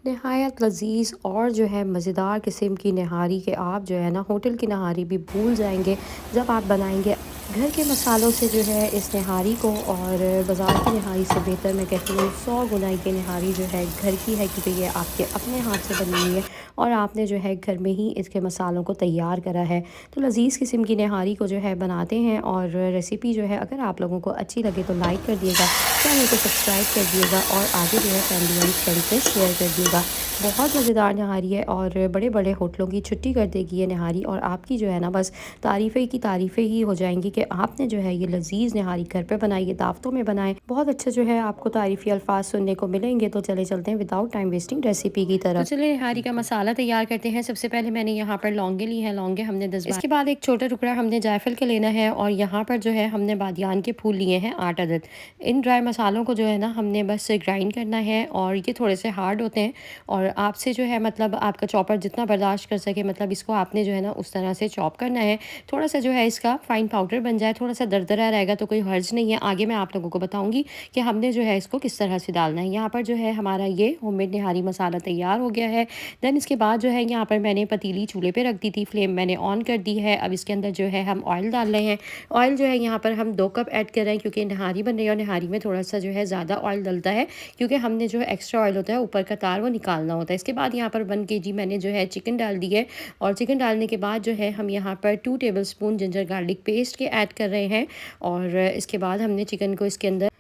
नहायत लज़ीज़ और जो है मज़ेदार किस्म की नहारी के आप जो है ना होटल की नहारी भी भूल जाएंगे जब आप बनाएंगे घर के मसालों से जो है इस नहारी को। और बाज़ार की नहारी से बेहतर मैं कहती हूँ 100 गुना ये नहारी जो है घर की है, क्योंकि ये आपके अपने हाथ से बनी हुई है और आपने जो है घर में ही इसके मसालों को तैयार करा है। तो लज़ीज़ किस्म की नहारी को जो है बनाते हैं। और रेसिपी जो है अगर आप लोगों को अच्छी लगे तो लाइक कर दिएगा, चैनल को सब्सक्राइब कर दिएगा और आगे जो है फैमिली एंड फ्रेंड से शेयर कर दिएगा। बहुत मज़ेदार नहारी है और बड़े बड़े होटलों की छुट्टी कर देगी ये नहारी। और आपकी जो है ना बस तारीफ़ें की तारीफ़ें ही हो जाएंगी कि आपने जो है ये लजीज़ नहारी घर पे बनाई है, दावतों में बनाए। बहुत अच्छा जो है आपको तारीफ़ी अल्फाज सुनने को मिलेंगे। तो चले चलते हैं विदाउट टाइम वेस्टिंग रेसिपी की तो तरफ। चलिए नहारी का मसाला तैयार करते हैं। सबसे पहले मैंने यहाँ पर लौंगे ली हैं, लौंगे हमने 10 इसके बाद एक छोटा टुकड़ा हमने जायफल का लेना है और यहाँ पर जो है हमने बादियान के फूल लिए हैं 8 अदद। इन ड्राई मसालों को जो है ना हमने बस ग्राइंड करना है और ये थोड़े से हार्ड होते हैं और आपसे जो है मतलब आपका चॉपर जितना बर्दाश्त कर सके, मतलब इसको आपने जो है ना उस तरह से चॉप करना है। थोड़ा सा जो है इसका फाइन पाउडर बन जाए, थोड़ा सा दरदरा रहेगा तो कोई हर्ज नहीं है। आगे मैं आप लोगों को बताऊंगी कि हमने जो है इसको किस तरह से डालना है। यहाँ पर जो है हमारा ये होममेड निहारी मसाला तैयार हो गया है। देन इसके बाद जो है यहाँ पर मैंने पतीली चूल्हे पे रख दी थी, फ्लेम मैंने ऑन कर दी है। अब इसके अंदर जो है हम ऑयल डाल रहे हैं। ऑयल जो है यहाँ पर हम 2 कप ऐड कर रहे हैं, क्योंकि नहारी बन रही है और नहारी में थोड़ा सा जो है ज़्यादा ऑयल डलता है, क्योंकि हमने जो एक्स्ट्रा ऑयल होता है ऊपर का तार वो निकालना होता है। इसके बाद यहाँ पर 1 kg मैंने जो है चिकन डाल दी है और चिकन डालने के बाद जो है हम यहाँ पर 2 टेबलस्पून जिंजर गार्लिक पेस्ट के ऐड कर रहे हैं। और इसके बाद हमने चिकन को इसके अंदर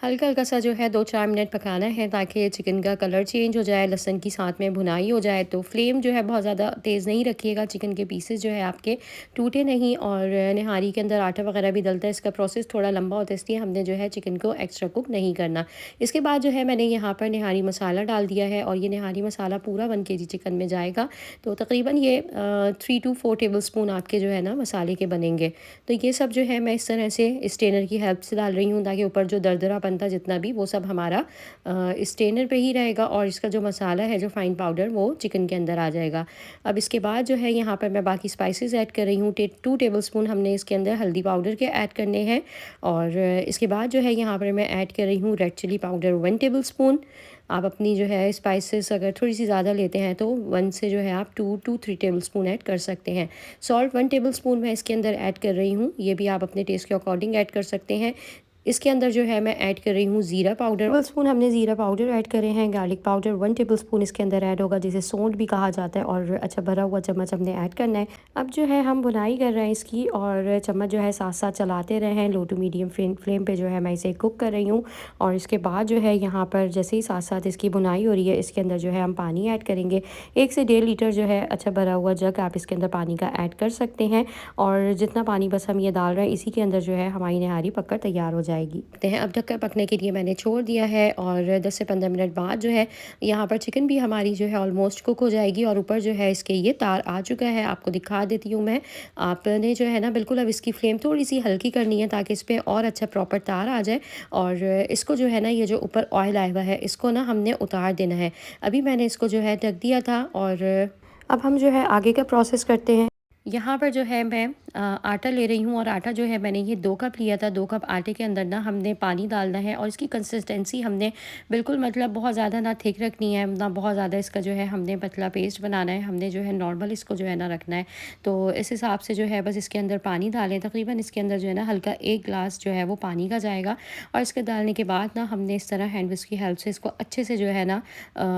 हल्का हल्का सा जो है 2-4 मिनट पकाना है, ताकि चिकन का कलर चेंज हो जाए, लहसुन की साथ में भुनाई हो जाए। तो फ्लेम जो है बहुत ज़्यादा तेज़ नहीं रखिएगा, चिकन के पीसेस जो है आपके टूटे नहीं। और नहारी के अंदर आटा वगैरह भी डलता है, इसका प्रोसेस थोड़ा लंबा होता है, इसलिए हमने जो है चिकन को एक्स्ट्रा कुक नहीं करना। इसके बाद जो है मैंने यहाँ पर नहारी मसाला डाल दिया है और ये नहारी मसाला पूरा 1 kg चिकन में जाएगा। तो तकरीबन ये 3 to 4 टेबलस्पून आपके जो है ना मसाले के बनेंगे। तो ये सब जो है मैं इस तरह से स्टेनर की हेल्प से डाल रही हूँ, ताकि ऊपर जो दरदरा बनता जितना भी वो सब हमारा स्टेनर पे ही रहेगा और इसका जो मसाला है, जो फाइन पाउडर, वो चिकन के अंदर आ जाएगा। अब इसके बाद जो है यहाँ पर मैं बाकी स्पाइसेस ऐड कर रही हूँ। 2 टेबलस्पून हमने इसके अंदर हल्दी पाउडर के ऐड करने हैं। और इसके बाद जो है यहाँ पर मैं ऐड कर रही हूँ रेड चिली पाउडर 1 टेबलस्पून। आप अपनी जो है स्पाइसेस अगर थोड़ी सी ज़्यादा लेते हैं तो 1 से जो है आप 2 to 3 टेबलस्पून ऐड कर सकते हैं। सॉल्ट 1 टेबलस्पून मैं इसके अंदर ऐड कर रही हूँ, ये भी आप अपने टेस्ट के अकॉर्डिंग ऐड कर सकते हैं। इसके अंदर जो है मैं ऐड कर रही हूँ ज़ीरा पाउडर, टेबलस्पून हमने ज़ीरा पाउडर ऐड करे हैं। गार्लिक पाउडर 1 टेबलस्पून इसके अंदर ऐड होगा, जिसे सौंठ भी कहा जाता है। और अच्छा भरा हुआ चम्मच हमने ऐड करना है। अब जो है हम बुनाई कर रहे हैं इसकी और चम्मच जो है साथ साथ चलाते रहे हैं। लो टू मीडियम फ्लेम पे जो है मैं इसे कुक कर रही हूँ। और इसके बाद जो है यहाँ पर जैसे ही साथ साथ इसकी बुनाई हो रही है, इसके अंदर जो है हम पानी ऐड करेंगे। 1 से 1.5 लीटर जो है अच्छा भरा हुआ जग आप इसके अंदर पानी का ऐड कर सकते हैं। और जितना पानी बस हम ये डाल रहे हैं, इसी के अंदर जो है हमारी नहारी पककर तैयार हो जाएगी। अब ढककर पकने के लिए मैंने छोड़ दिया है और 10 से 15 मिनट बाद जो है यहाँ पर चिकन भी हमारी जो है ऑलमोस्ट कुक हो जाएगी। और ऊपर जो है इसके ये तार आ चुका है, आपको दिखा देती हूँ मैं। आपने जो है ना बिल्कुल अब इसकी फ्लेम थोड़ी सी हल्की करनी है, ताकि इस पर और अच्छा प्रॉपर तार आ जाए। और इसको जो है ना ये जो ऊपर ऑयल आया हुआ है, इसको ना हमने उतार देना है। अभी मैंने इसको जो है ढक दिया था और अब हम जो है आगे का प्रोसेस करते हैं। यहाँ पर जो है मैं आटा ले रही हूँ और आटा जो है मैंने ये 2 कप लिया था। 2 कप आटे के अंदर ना हमने पानी डालना है और इसकी कंसिस्टेंसी हमने बिल्कुल मतलब बहुत ज़्यादा ना थिक रखनी है, ना बहुत ज़्यादा इसका जो है हमने पतला पेस्ट बनाना है। हमने जो है नॉर्मल इसको जो है ना रखना है। तो इस हिसाब से जो है बस इसके अंदर पानी डालें। तकरीबन इसके अंदर जो है ना हल्का 1 गिलास जो है वो पानी का जाएगा। और इसके डालने के बाद ना हमने इस तरह हैंड विस्क की हेल्प से इसको अच्छे से जो है ना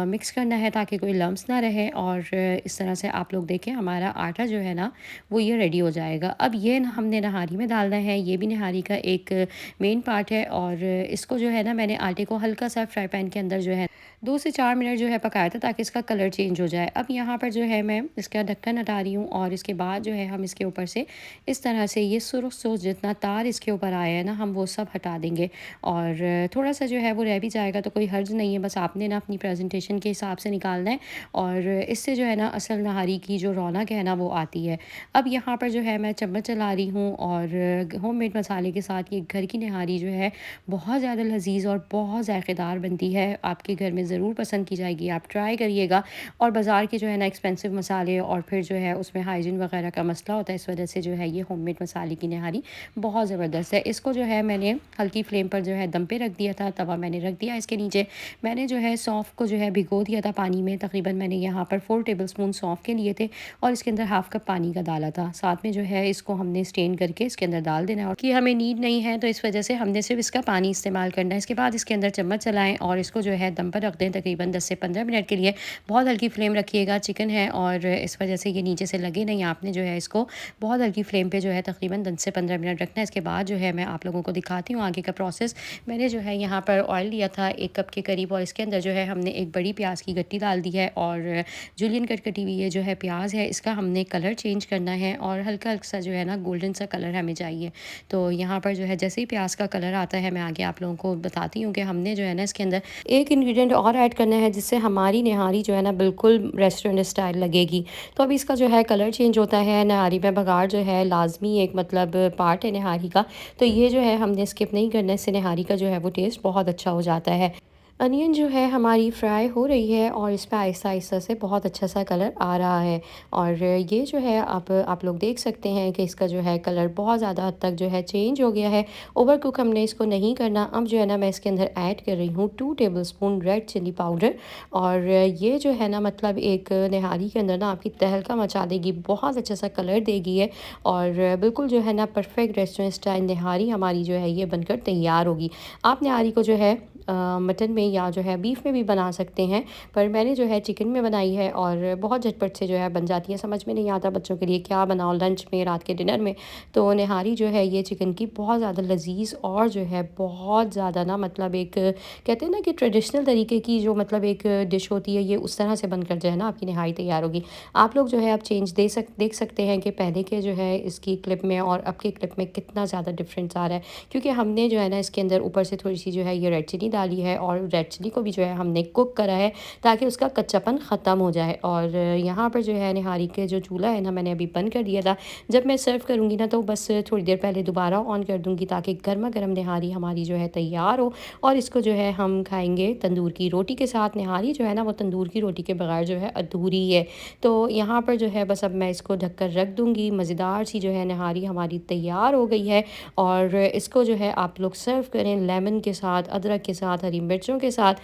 मिक्स करना है, ताकि कोई लम्स ना रहे। और इस तरह से आप लोग देखें हमारा आटा जो है ना वो ये रेडी हो जाएगा। अब ये हमने नहारी में डालना है, ये भी नहारी का एक मेन पार्ट है। और इसको जो है ना मैंने आटे को हल्का सा फ्राई पैन के अंदर जो है 2 से 4 मिनट जो है पकाया था, ताकि इसका कलर चेंज हो जाए। अब यहाँ पर जो है मैं इसका ढक्कन हटा रही हूँ और इसके बाद जो है हम इसके ऊपर से इस तरह से ये सुरख सुरख जितना तार इसके ऊपर आया है ना, हम वो सब हटा देंगे। और थोड़ा सा जो है वो रह भी जाएगा तो कोई हर्ज नहीं है, बस आपने ना अपनी प्रेजेंटेशन के हिसाब से निकालना है। और इससे जो है ना असल नहारी की जो रौनक है ना वो आती है। अब यहाँ पर जो है मैं चम्मच चला रही हूँ और होममेड मसाले के साथ ये घर की नहारी जो है बहुत ज़्यादा लज़ीज़ और बहुत ज़ायक़ेदार बनती है। आपके घर में ज़रूर पसंद की जाएगी, आप ट्राई करिएगा। और बाज़ार के जो है ना एक्सपेंसिव मसाले और फिर जो है उसमें हाइजीन वगैरह का मसला होता है, इस वजह से जो है ये होममेड मसाले की नहारी बहुत ज़बरदस्त है। इसको जो है मैंने हल्की फ्लेम पर जो है दम पे रख दिया था, तवा मैंने रख दिया इसके नीचे। मैंने जो है सौंफ को जो है भिगो दिया था पानी में, तकरीबन मैंने यहाँ पर 4 टेबलस्पून सौंफ के लिए थे और इसके अंदर हाफ़ कप पानी का डाला था। साथ में जो है इसको हमने स्ट्रेन करके इसके अंदर डाल देना है और कि हमें नीड नहीं है तो इस वजह से हमने सिर्फ इसका पानी इस्तेमाल करना है। इसके बाद इसके अंदर चम्मच चलाएँ और इसको जो है दम पर रख दें तकरीबन 10 से 15 मिनट के लिए। बहुत हल्की फ्लेम रखिएगा, चिकन है और इस वजह से ये नीचे से लगे नहीं। आपने जो है इसको बहुत हल्की फ्लेम पे जो है तकरीबन 10 से 15 मिनट रखना है। इसके बाद जो है मैं आप लोगों को दिखाती हूँ आगे का प्रोसेस। मैंने जो है यहाँ पर ऑयल लिया था 1 कप के करीब और इसके अंदर जो है हमने एक बड़ी प्याज की गट्टी डाल दी है और जूलियन कट कटी हुई ये जो है प्याज है, इसका हमने कलर चेंज करना है और हल्का हल्का सा जो है ना गोल्डन सा कलर हमें चाहिए। तो यहाँ पर जो है जैसे ही प्याज का कलर आता है मैं आगे आप लोगों को बताती हूँ कि हमने जो है ना इसके अंदर एक इंग्रेडिएंट और ऐड करना है जिससे हमारी नहारी जो है ना बिल्कुल रेस्टोरेंट स्टाइल लगेगी। तो अभी इसका जो है कलर चेंज होता है। नहारी में बघार जो है लाजमी एक मतलब पार्ट है नहारी का, तो ये जो है हमने स्किप नहीं करना है, इससे नहारी का जो है वो टेस्ट बहुत अच्छा हो जाता है। अनियन जो है हमारी फ्राई हो रही है और इस पे आहिस्ता आहिस्ता से बहुत अच्छा सा कलर आ रहा है और ये जो है आप लोग देख सकते हैं कि इसका जो है कलर बहुत ज़्यादा हद तक जो है चेंज हो गया है। ओवर कुक हमने इसको नहीं करना। अब जो है ना मैं इसके अंदर ऐड कर रही हूँ 2 टेबलस्पून रेड चिली पाउडर और ये जो है ना मतलब एक नहारी के अंदर ना आपकी तहलका मचा देगी, बहुत अच्छा सा कलर देगी है और बिल्कुल जो है ना परफेक्ट रेस्टोरेंट स्टाइल नहारी हमारी जो है ये बनकर तैयार होगी। आप नहारी को जो है मटन में या जो है बीफ में भी बना सकते हैं, पर मैंने जो है चिकन में बनाई है और बहुत झटपट से जो है बन जाती है। समझ में नहीं आता बच्चों के लिए क्या बनाओ लंच में, रात के डिनर में। तो नहारी जो है ये चिकन की बहुत ज़्यादा लजीज और जो है बहुत ज़्यादा ना मतलब एक कहते हैं ना कि ट्रेडिशनल तरीके की जो मतलब एक डिश होती है, ये उस तरह से बनकर जो है ना आपकी नहारी तैयार होगी। आप लोग जो है आप चेंज देख सकते हैं कि पहले के जो है इसकी क्लिप में और अब की क्लिप में कितना ज़्यादा डिफरेंस आ रहा है, क्योंकि हमने जो है ना इसके अंदर ऊपर से थोड़ी सी जो है ये रेड चिली डाली है और रेड चिली को भी जो है हमने कुक करा है ताकि उसका कच्चापन ख़त्म हो जाए। और यहाँ पर जो है नहारी के जो चूल्हा है ना मैंने अभी बंद कर दिया था। जब मैं सर्व करूँगी ना तो बस थोड़ी देर पहले दोबारा ऑन कर दूँगी ताकि गर्मा गर्म नहारी हमारी जो है तैयार हो और इसको जो है हम खाएँगे तंदूर की रोटी के साथ। नहारी जो है ना वो तंदूर की रोटी के बगैर जो है अधूरी है। तो यहाँ पर जो है बस अब मैं इसको ढक कर रख दूँगी। मज़ेदार सी जो है नहारी हमारी तैयार हो गई है और इसको जो है आप लोग सर्व करें लेमन के साथ, अदरक के साथ, हरी मिर्चों के साथ।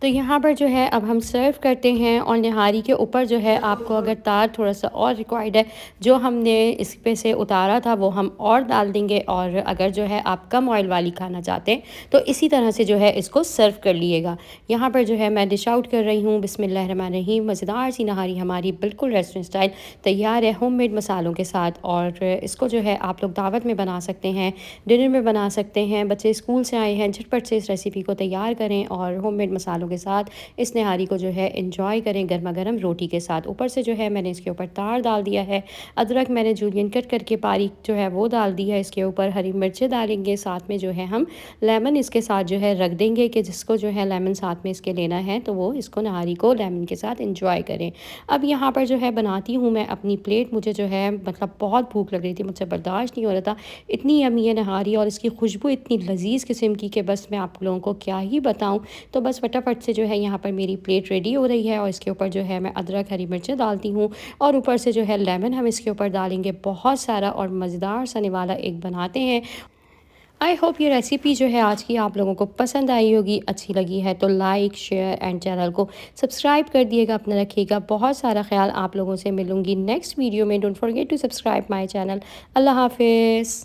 तो यहाँ पर जो है अब हम सर्व करते हैं और नहारी के ऊपर जो है आपको अगर तार थोड़ा सा और रिक्वायर्ड है, जो हमने इस पे से उतारा था वो हम और डाल देंगे और अगर जो है आप कम ऑयल वाली खाना चाहते हैं तो इसी तरह से जो है इसको सर्व कर लिएगा। यहाँ पर जो है मैं डिश आउट कर रही हूँ। बिस्मिल्लाहिर्रहमानिर्रहीम। मज़ेदार सी नहारी हमारी बिल्कुल रेस्टोरेंट स्टाइल तैयार है होममेड मसालों के साथ और इसको जो है आप लोग दावत में बना सकते हैं, डिनर में बना सकते हैं। बच्चे स्कूल से आए हैं, झटपट से इस रेसिपी को तैयार करें और होममेड मसालों के साथ इस नहारी को जो है एंजॉय करें गर्मा गर्म रोटी के साथ। ऊपर से जो है मैंने इसके ऊपर तार डाल दिया है, अदरक मैंने जूलियन कट करके बारीक जो है वो डाल दी है। इसके ऊपर हरी मिर्चें डालेंगे, साथ में जो है हम लेमन इसके साथ जो है रख देंगे कि जिसको जो है लेमन साथ में इसके लेना है तो वो इसको नहारी को लेमन के साथ एंजॉय करें। अब यहाँ पर जो है बनाती हूँ मैं अपनी प्लेट। मुझे जो है मतलब बहुत भूख लग रही थी, मुझसे बर्दाश्त नहीं हो रहा था। इतनी यम्मी है नहारी और इसकी खुशबू इतनी लजीज किस्म की कि बस मैं आप लोगों को क्या ही बताऊँ। तो बस फटाफट से जो है यहाँ पर मेरी प्लेट रेडी हो रही है और इसके ऊपर जो है मैं अदरक, हरी मिर्चें डालती हूँ और ऊपर से जो है लेमन हम इसके ऊपर डालेंगे बहुत सारा और मज़ेदार सा निवाला एक बनाते हैं। आई होप ये रेसिपी जो है आज की आप लोगों को पसंद आई होगी। अच्छी लगी है तो लाइक, शेयर एंड चैनल को सब्सक्राइब कर दिएगा। अपना रखिएगा बहुत सारा ख्याल। आप लोगों से मिलूंगी नेक्स्ट वीडियो में। Don't forget to subscribe my channel. अल्लाह हाफिज़।